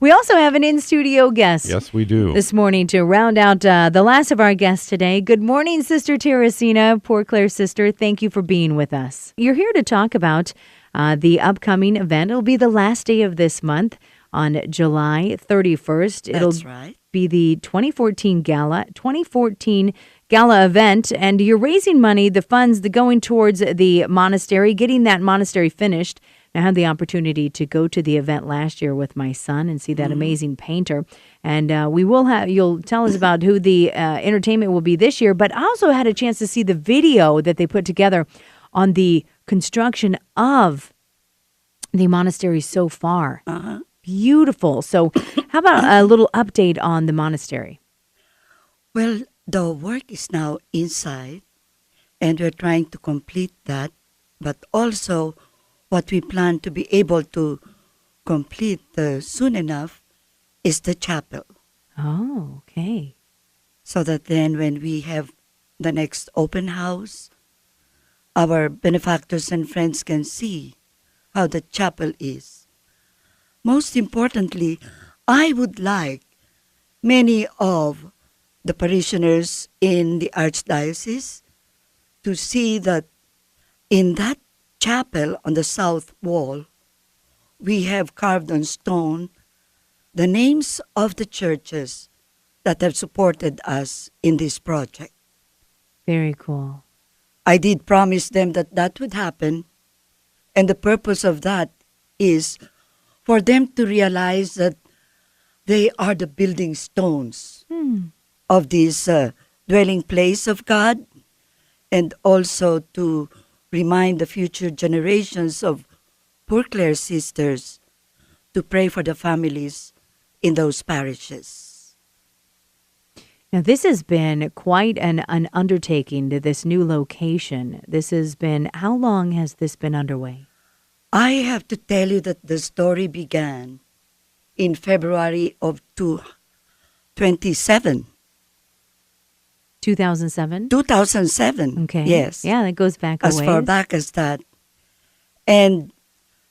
We also have an in-studio guest. Yes, we do. This morning to round out the last of our guests today. Good morning, Sister Theresina, poor Clare's sister. Thank you for being with us. You're here to talk about the upcoming event. It'll be the last day of this month on July 31st. That's right. Be the 2014 Gala event, and you're raising money, the funds going towards the monastery, getting that monastery finished. I had the opportunity to go to the event last year with my son and see that amazing painter. And you'll tell us about who the entertainment will be this year. But I also had a chance to see the video that they put together on the construction of the monastery so far. Beautiful. So how about a little update on the monastery? Well, the work is now inside, and we're trying to complete that. But also, what we plan to be able to complete soon enough is the chapel. Oh, okay. So that then when we have the next open house, our benefactors and friends can see how the chapel is. Most importantly, I would like many of the parishioners in the Archdiocese to see that in that chapel on the south wall, we have carved on stone the names of the churches that have supported us in this project. Very cool. I did promise them that that would happen, and the purpose of that is for them to realize that they are the building stones of this dwelling place of God, and also to remind the future generations of poor Clare sisters to pray for the families in those parishes. Now, this has been quite an undertaking to this new location. How long has this been underway? I have to tell you that the story began in February of 2007. 2007? 2007. Okay. Yes. Yeah, that goes back a as ways. far back as that. And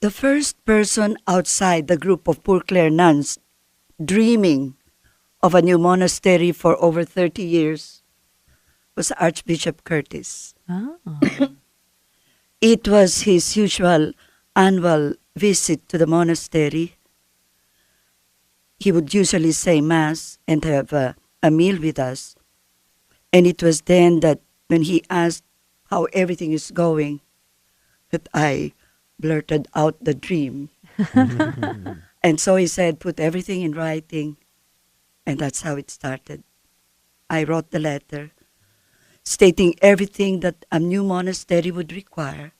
the first person outside the group of poor Clare nuns dreaming of a new monastery for over 30 years was Archbishop Curtis. Oh. It was his usual annual visit to the monastery. He would usually say Mass and have a meal with us. And it was then that when he asked how everything is going, that I blurted out the dream. And so he said, put everything in writing. And that's how it started. I wrote the letter stating everything that a new monastery would require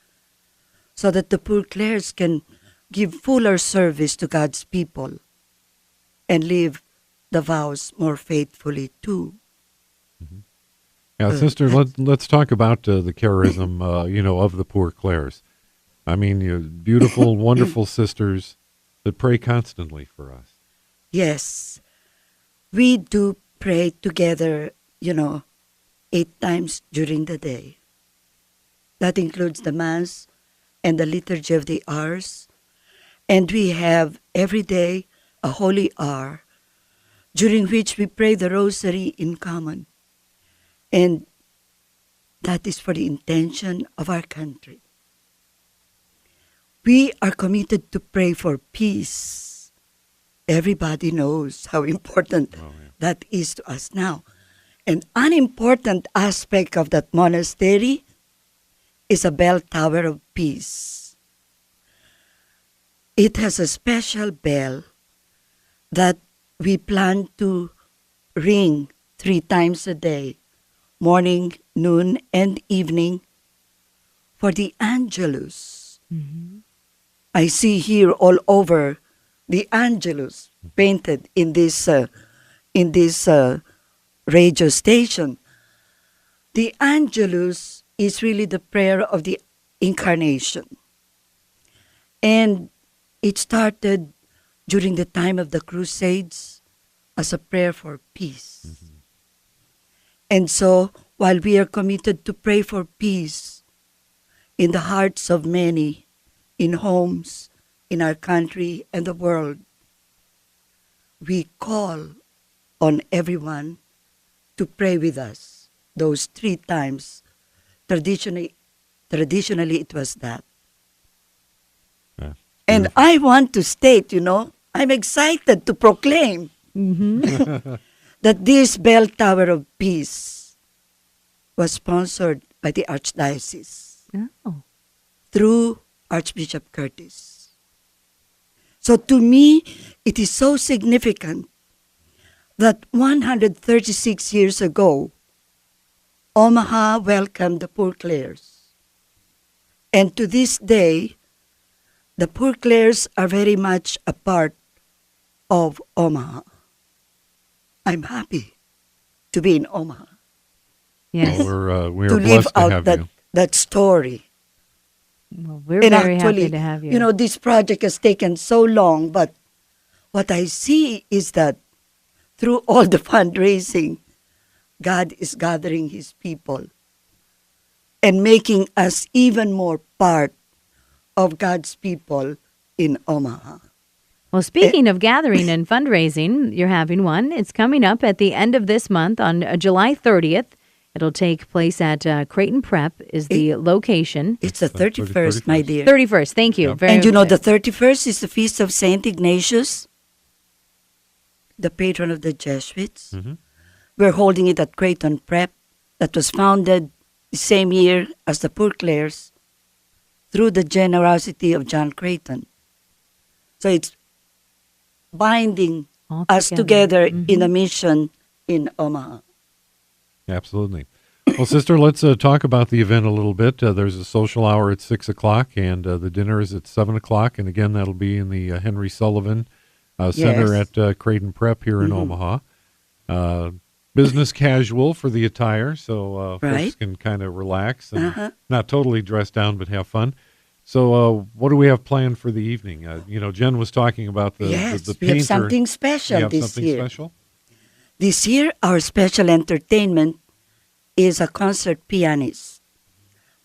so that the poor Clares can give fuller service to God's people and live the vows more faithfully too. Yeah, Sister, let's talk about the charism, of the poor Clares. I mean, beautiful, wonderful sisters that pray constantly for us. Yes, we do pray together, 8 times during the day. That includes the Mass and the Liturgy of the Hours. And we have every day a holy hour during which we pray the Rosary in common. And that is for the intention of our country. We are committed to pray for peace. Everybody knows how important that is to us now. An unimportant aspect of that monastery is a bell tower of peace. It has a special bell that we plan to ring 3 times a day, morning, noon, and evening, for the Angelus. I see here all over the Angelus painted in this radio station. The Angelus is really the prayer of the Incarnation. And it started during the time of the Crusades as a prayer for peace. And so, while we are committed to pray for peace in the hearts of many, in homes, in our country and the world, we call on everyone to pray with us. Those 3 times, traditionally it was that. Yeah, And beautiful. I want to state, I'm excited to proclaim that this bell tower of peace was sponsored by the Archdiocese Oh. through Archbishop Curtis. So to me, it is so significant that 136 years ago, Omaha welcomed the Poor Clares. And to this day, the Poor Clares are very much a part of Omaha. I'm happy to be in Omaha, Yes. Well, we to are live blessed to out have that, you. that story. Well, we're And very actually, happy to have you. this project has taken so long, but what I see is that through all the fundraising, God is gathering His people and making us even more part of God's people in Omaha. Well, speaking of gathering and fundraising, you're having one. It's coming up at the end of this month on July 30th. It'll take place at Creighton Prep is the location. It's the 31st, my dear. 31st. Thank you. Yep. Very And the 31st is the feast of Saint Ignatius, the patron of the Jesuits. Mhm. We're holding it at Creighton Prep, that was founded the same year as the Poor Clares through the generosity of John Creighton. So it's binding all us together in a mission in Omaha. Absolutely. Well, Sister, let's talk about the event a little bit. There's a social hour at 6 o'clock, and the dinner is at 7 o'clock. And again, that'll be in the Henry Sullivan Center Yes. at Creighton Prep here in Omaha. Business casual for the attire, so folks Right. can kind of relax and not totally dress down, but have fun. So what do we have planned for the evening? Jen was talking about the Yes, the we painter. have something You special have this something year. special? This year, our special entertainment is a concert pianist,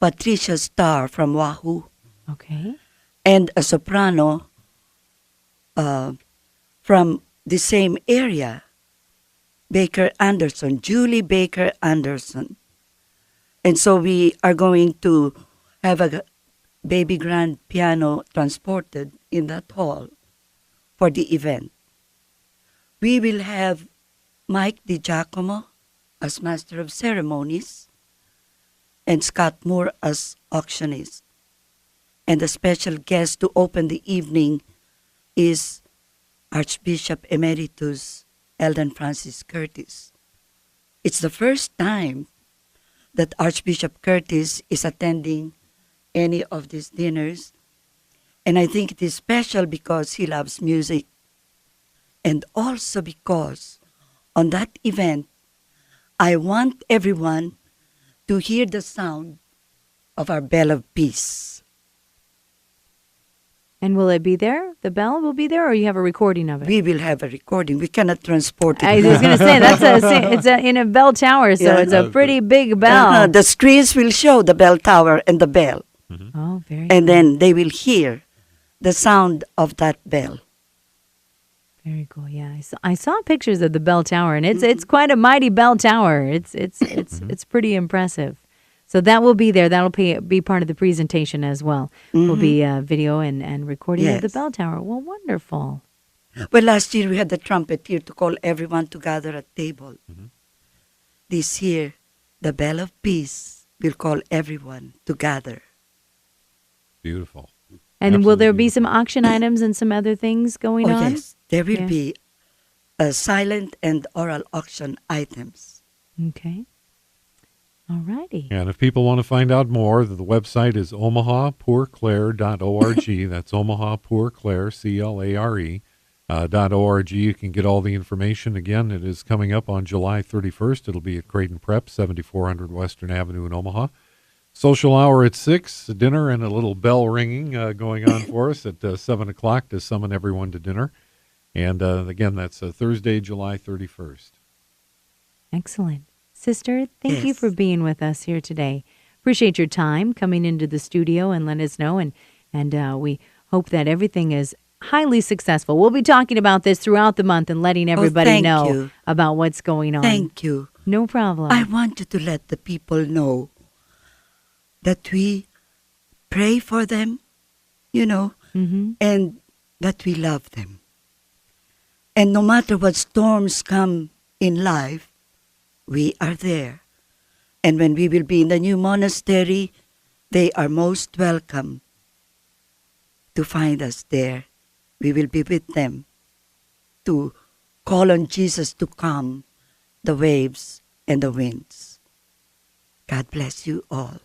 Patricia Starr from Wahoo, Okay. and a soprano from the same area, Julie Baker Anderson. And so we are going to have a baby grand piano transported in that hall for the event. We will have Mike DiGiacomo as Master of Ceremonies and Scott Moore as auctionist. And a special guest to open the evening is Archbishop Emeritus Eldon Francis Curtis. It's the first time that Archbishop Curtis is attending any of these dinners. And I think it is special because he loves music. And also because on that event, I want everyone to hear the sound of our bell of peace. And will it be there? The bell will be there, or you have a recording of it? We will have a recording. We cannot transport it. I was going to say it's in a bell tower, so Yeah. it's a pretty big bell. The screens will show the bell tower and the bell. Oh, very. And then they will hear the sound of that bell. Very cool. Yeah, I saw pictures of the bell tower, and it's quite a mighty bell tower. It's pretty impressive. So that will be there. That'll be part of the presentation as well. Will be video and recording of the Yes. bell tower. Well, wonderful. Well, last year we had the trumpet here to call everyone to gather at table. This year, the bell of peace will call everyone to gather. Beautiful. And will there Absolutely be some auction items and some other things going Oh, on? yes. There will Yeah. be silent and oral auction items. Okay. All righty. And if people want to find out more, the website is omahapourclaire.org. That's omahapourclaire, CLARE, .org. You can get all the information. Again, it is coming up on July 31st. It'll be at Creighton Prep, 7400 Western Avenue in Omaha. Social hour at 6, dinner and a little bell ringing going on for us at 7 o'clock to summon everyone to dinner. And again, that's Thursday, July 31st. Excellent. Sister, thank you Yes. for being with us here today. Appreciate your time coming into the studio and letting us know. And we hope that everything is highly successful. We'll be talking about this throughout the month and letting everybody thank know you. about what's going on. Thank you. No problem. I want you to let the people know that we pray for them, and that we love them. And no matter what storms come in life, we are there. And when we will be in the new monastery, they are most welcome to find us there. We will be with them to call on Jesus to calm the waves and the winds. God bless you all.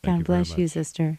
Thank God you very bless you, much. sister.